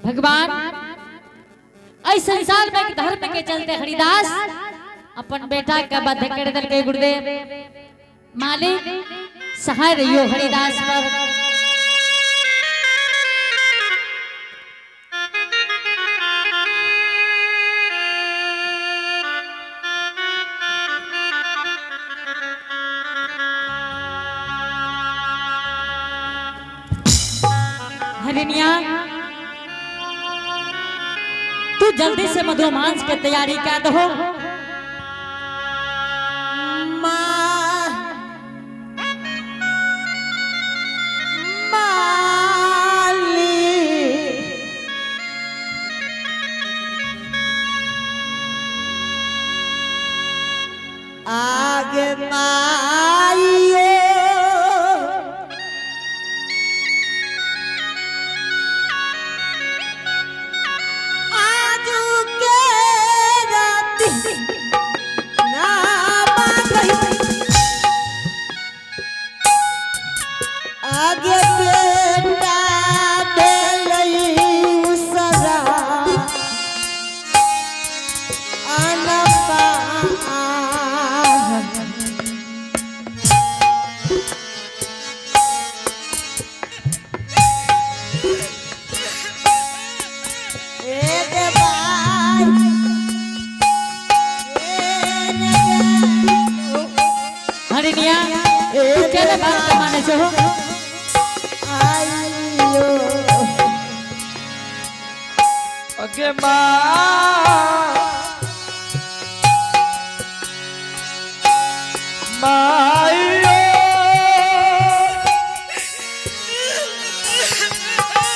भगवान इस संसार में धर्म के चलते हरिदास अपन बेटा का बध कर दल के गुरुदेव मालिक सहाय रहियो हरिदास पर। हरिनिया तू जल्दी से मधुमांस की तैयारी कर दो। आगे माइयो आजू के रात ना बांधई आगे बेटा देलई उसरा आना हरिनिया चल बात माने जो आइयो अगे माइयो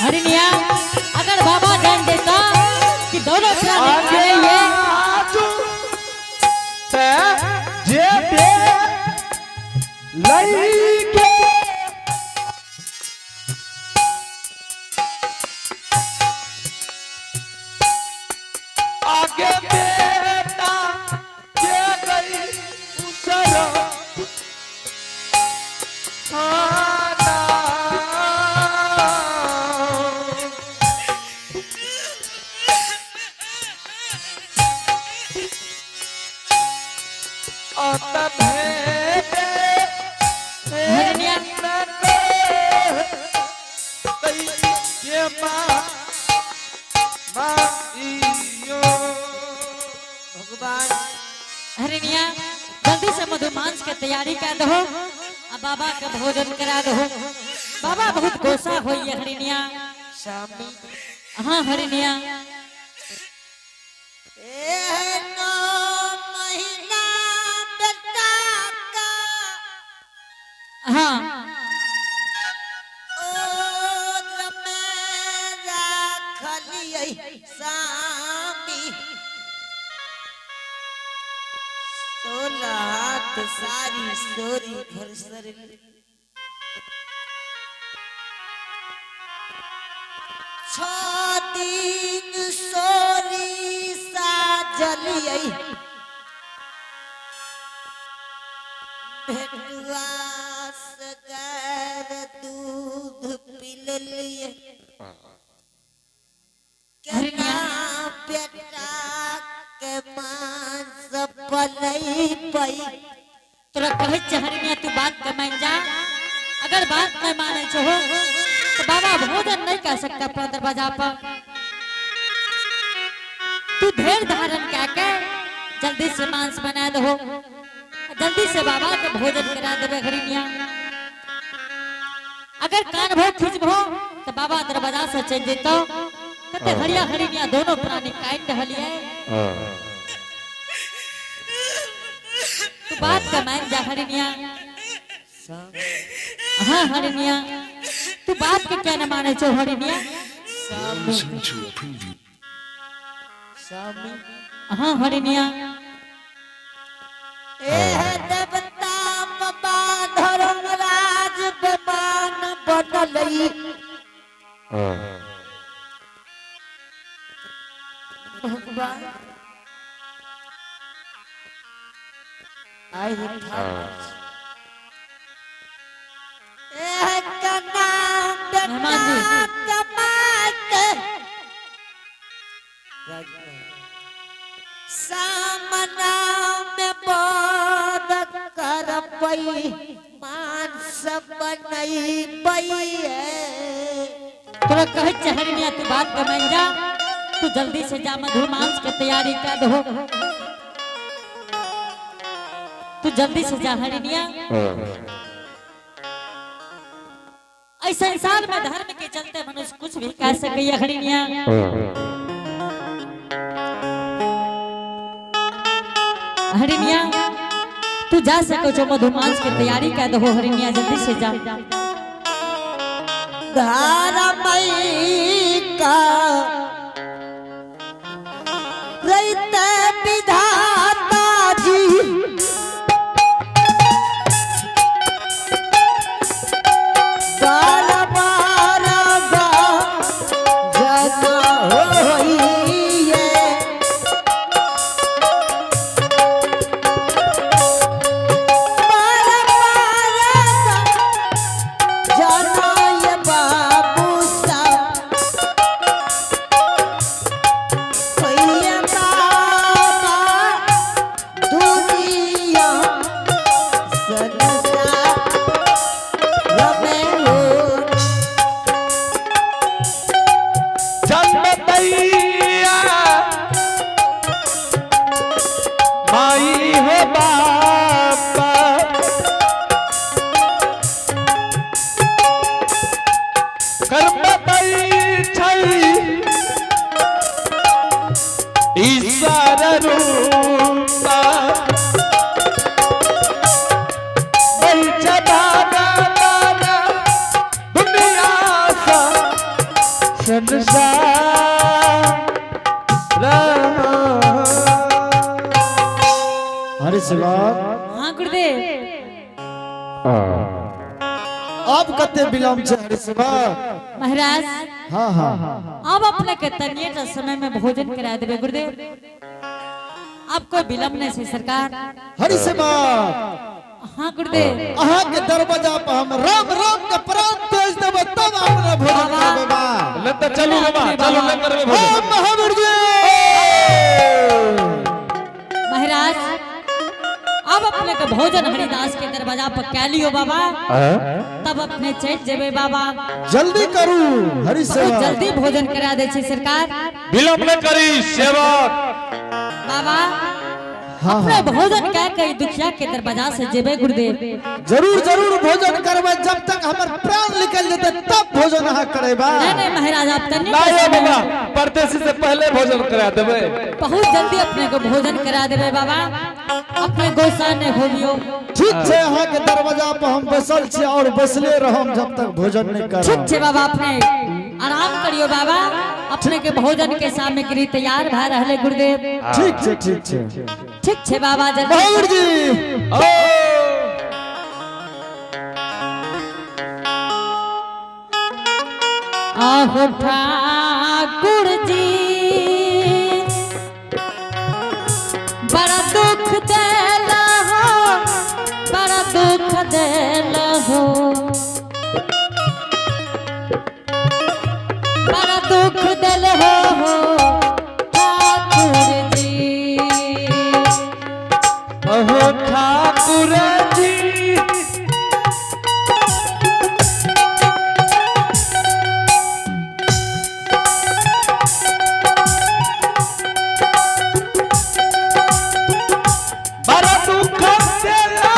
हरिनिया अगर बाबा जान देता कि दोनों प्राणी ये जे बे लईके आगे बेटा जे गई उसरा खाना हरिनिया भगवान हरिनिया जल्दी से मधुमांस की तैयारी कर दो और बाबा का भोजन करा दो। बाबा बहुत गोसा होई है हरिनिया। स्वामी हाँ हरिनिया ए 9 महीना बेटा का हाँ ओ मेरा खलियै स्वामी 16 हाथ सारी सोरी घर सर 6 दिन सोरी साजलियै भेटुआ सगर दूध पिललियै केना बेटा के मांस पलई पई तोरा कहे हरिनिया तू बात के मान जा। अगर बात नहीं माने छो तो बाबा भोजन नहीं कर सकता अपना दरवाजा पर। तू धैर्य धारण करके जल्दी से मांस बना दो जल्दी से बाबा के भोजन करा देवे हरिनिया। अगर कान भो खिंचबो तो बाबा दरवाजा से चल जेतो कते हरिया हरिनिया दोनों प्राणी काट रहलिए। तू बात का मान जा हरिनिया। हाँ हरिनिया तू बात के क्या न माने छो हरिनिया। स्वामी हाँ हरिनिया ए देवता बाबा धर्मराज बेमान बनलई भगवान आई मेहमान जी मांस बनई तोरा कहे चहरनिया तू बात के मान जा। तू जल्दी से जा मधुमांस की तैयारी कर दो। तू जल्दी से जा हरिनिया। इस संसार में धर्म के चलते मनुष्य कुछ भी कह सके हरिनिया। हरिनिया तू जा सको जो मधुमांस की तैयारी कर दो। हरिनिया जल्दी से जा। धारामयी का रहते विधाता जी बार बार जना होइए बार बार जना ये बाबू साहब होइए बाबा दुनिया संसार रमे हो जन्मतैया माई हो बापा कर्मतई छै ईश्वर रूपा बैठा दाना दुनिया सा संसार हरि शिवा हाँ गुरुदेव। अब कते विलम्ब छै हरि शिवा। महाराज हाँ हाँ अब अपने के तनिए समय में भोजन करा देवे गुरुदेव। अब कोई विलम्ब नहीं से सरकार। हरि शिवा हाँ गुरुदेव। अहाँ के दरवाजा पर हम राम राम के प्राण तेज देब तब अपने भोजन करबे बा। ले तो चलू बाबा चलू ले करबे भोजन। ओम महावीर जी महाराज अब अपने के भोजन हरिदास के दरवाजा पर क्या लियो बाबा। तब अपने चैत जेबे बाबा। जल्दी करू हरि बहुत शिवा। जल्दी भोजन करा दे छी सरकार। विलम्ब न करी सेवक। बाबा हाँ अपने हाँ भोजन क्या कई दुखिया के दरवाजा से जेबे गुरुदेव। जरूर जरूर भोजन करबे। जब तक हमर प्राण निकल जेते तब भोजन अहाँ करेबा। नहीं नहीं महाराज आप तनिए ना ये समय बाबा में परदेसी से पहले भोजन करा देबे। बहुत जल्दी अपने को भोजन करा देबे बाबा। अपने गोसाने होलियो। ठीक छै अहाँ के दरवाजा पर हम बैसल छी और बैसले रहम जब तक भोजन नहीं ठीक करब। छे बाबा अपने आराम करियो बाबा। अपने के भोजन के सामग्री तैयार भ रहले गुरुदेव। ठीक छै ठीक छै। ठीक छे बाबा जल्दी। महावीर जी ओ आहो ठाकुर जी बड़ा दुख देला हो। बड़ा दुख देला हो। बड़ा दुख देल हो ठाकुर जी। अहो ठाकुर जी बड़ा दुख देला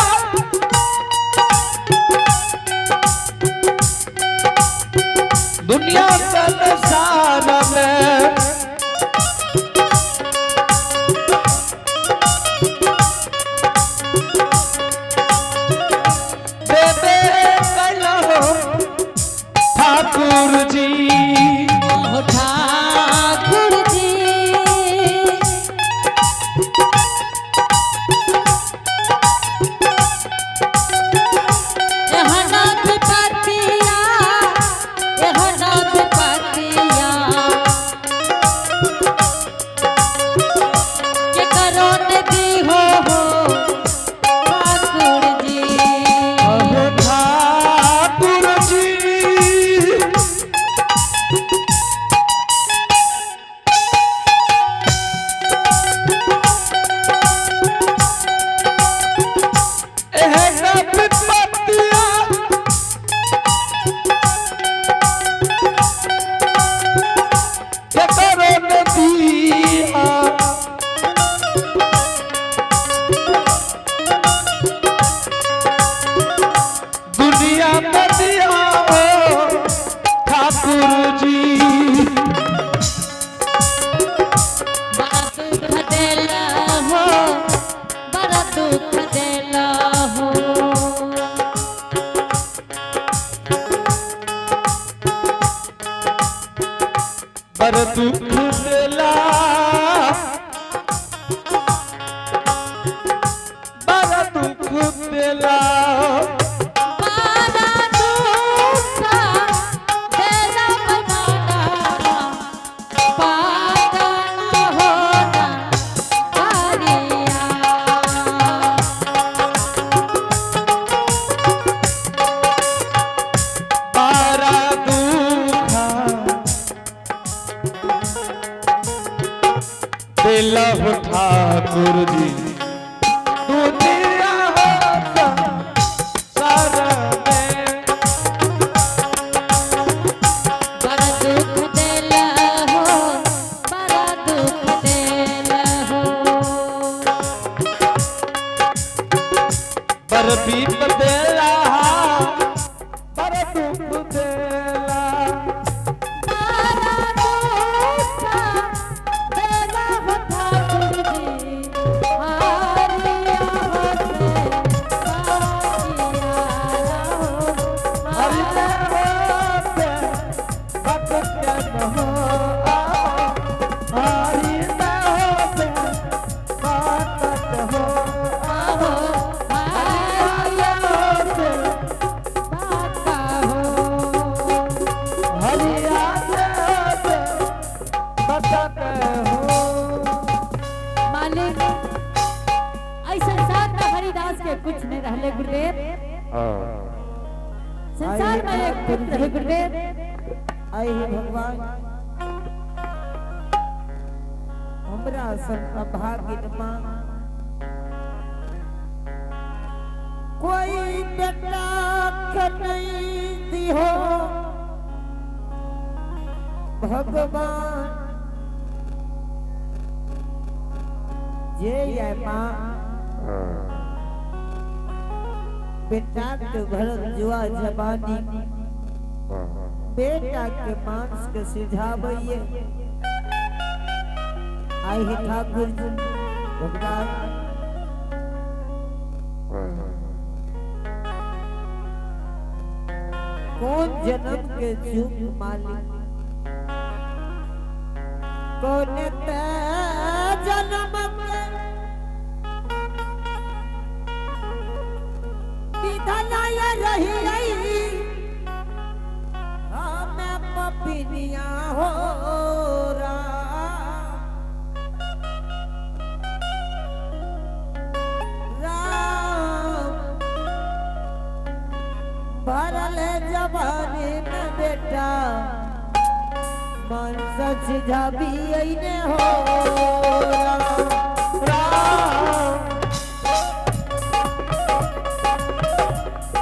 दुनिया संसार में देवे कलो ठाकुर जी। आहो ठाकुर जी यहाँ नाथ पतिया। यहाँ नाथ पतिया पर दुख देला बड़ा दुख देला बारा दुखा देला बनाना पागल होना हरिया बड़ा दुखा देला हो ठाकुर जी दुनिया होता सारा में बड़ा दुख देला हो बड़ा दुख देला हो पर बीत देला पर दुख देला बारा दुखा देला हो ठाकुर जी हरिया होते सारिया हरि हो होते भक्त हो हरि होते भक्त हो हरि होते हरि होते भक्त हो मालिक ऐ संसार में हरिदास के कुछ नहीं रहले गुरुदेव संसार में एक पुत्र है गुरुदेव आई हे भगवान हमरा सब भाग्यमा कोई बेटा के नहीं दिहो भगवान जे ये माँ बेटा के भरत जुआ जवानी बेटा के मांस के सिझावैये आई हे ठाकुर जी भगवान कौन जन्म के चूक मालिक कौन ते जन्म के विधनाय रही हमें पपिनिया हो राम भरल जवानी में बेटा मन सच जाबी ने हो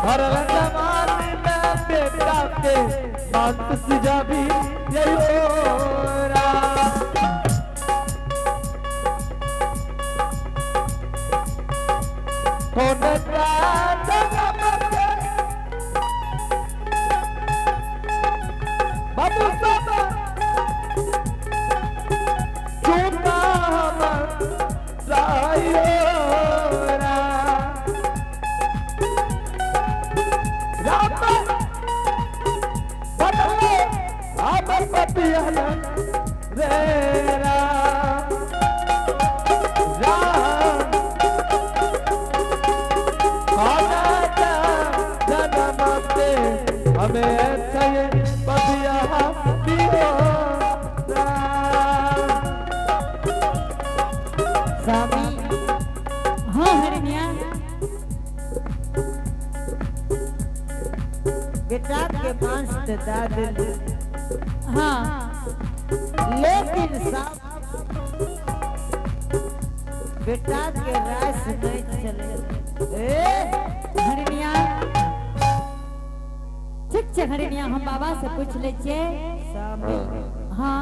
भरल जवानी में बेटा के मांस सिजाबी यही होरा कौन बाबू साहब चूता हम रायोरा राम बदले आप पतिया रे राम जनमते हमें चाहिए पतिया दियो स्वामी हाँ हरिया बेटा के मांस ते दाद हाँ लेकिन साहब बेटा के रास नहीं चले हरिया ठीक छे हरिया हम बाबा से पूछ ले छे स्वामी हाँ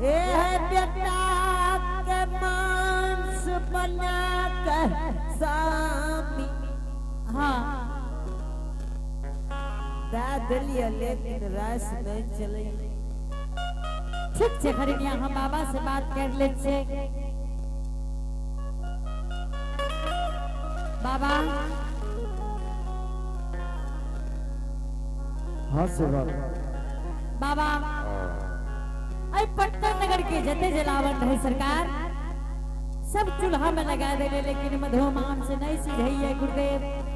ए है बेटा के मांस बना के स्वामी हाँ दाद लिया लेकिन रास नहीं चले ठीक छे हरिया हम बाबा से बात कर ले छे बाबा हाँ सेवा बाबा आई पटना नगर के जते जलावन रहे सरकार सब चूल्हा में लगा दे लेकिन मधुमान से नहीं सीधई है गुरुदेव।